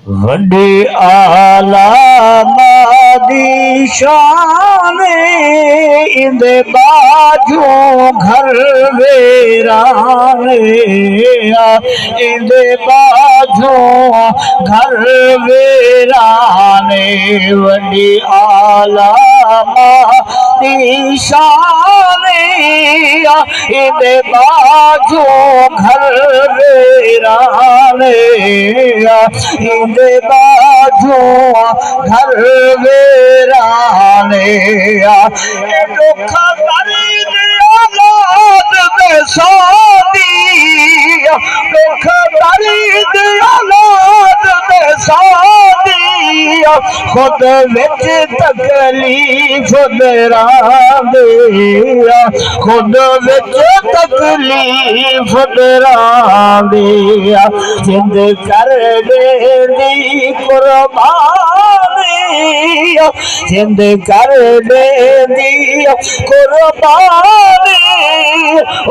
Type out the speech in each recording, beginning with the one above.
वड्डी आला मादी शान इंदे बाजू घर वेराने इंदे बाजू घर वेराने वड्डी आला मादी शान इंदे बाजू घर वेराने इंदे बाजू घर वेराने दुख दर्द औलाद दे सादी दुख दर्द औलाद दे सादी खुद विच तकलीफ दरांदे खुद विच तकलीफ दरांदे जिंद कर दी कुर्बानी जिंद कर दी कुर्बानी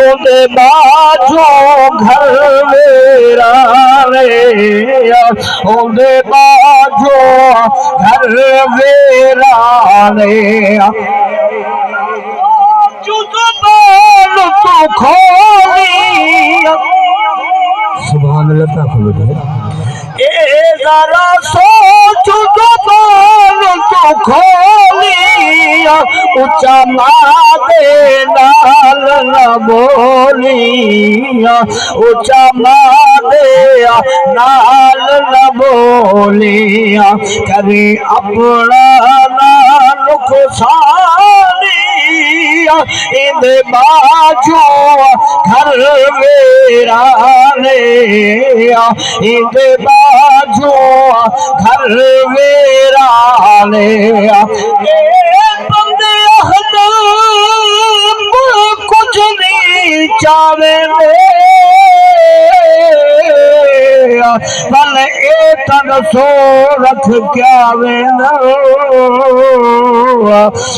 उदे बाजू घर वेराने उदे बाजू घर वेराने जुबान तो खोली सुभान अल्लाह खोलो ए जरा सोच जुबान तो खोलिया ऊंचा मादे नाल न बोलिया ऊंचा मादे नाल न बोलिया कभी अपना ना नुकसानी इंदे बाजू घर वेराने इंदे बाजू घर वेराने बंदे कुछ नहीं चावे पल ए तन सो रख क्या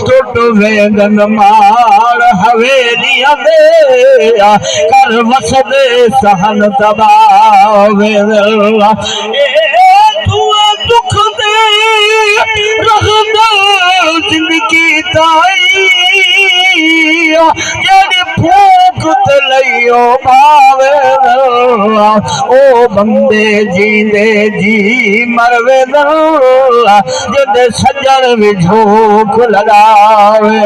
टुट वेंदन मार हवेलियां दे कर वसदे सहन तबावे तू दुख दे रहमत जिंदगी ताई जेड़ी फूक ते लियो पावे ओ बंदे जींदे जी मरवे जिदे सजन भी झोंक लगावे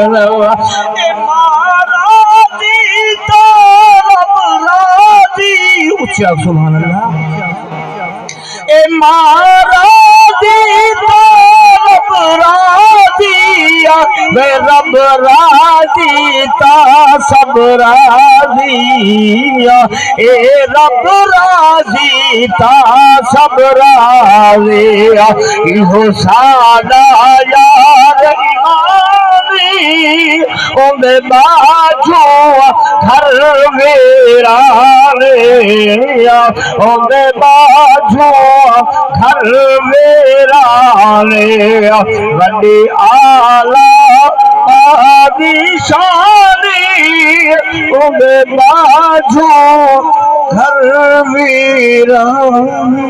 महाराजी तो रब राजी उच्चा सुभान अल्लाह ए महाराजी तो रब राजी वे रब राजी ता सब राजी ए रब राजी ता सब राजी इहो सादा यार उदे बाजू घर वेराने उदे बाजू घर वेराने वड्डी आला मादी शान उदे बाजू घर वेराने।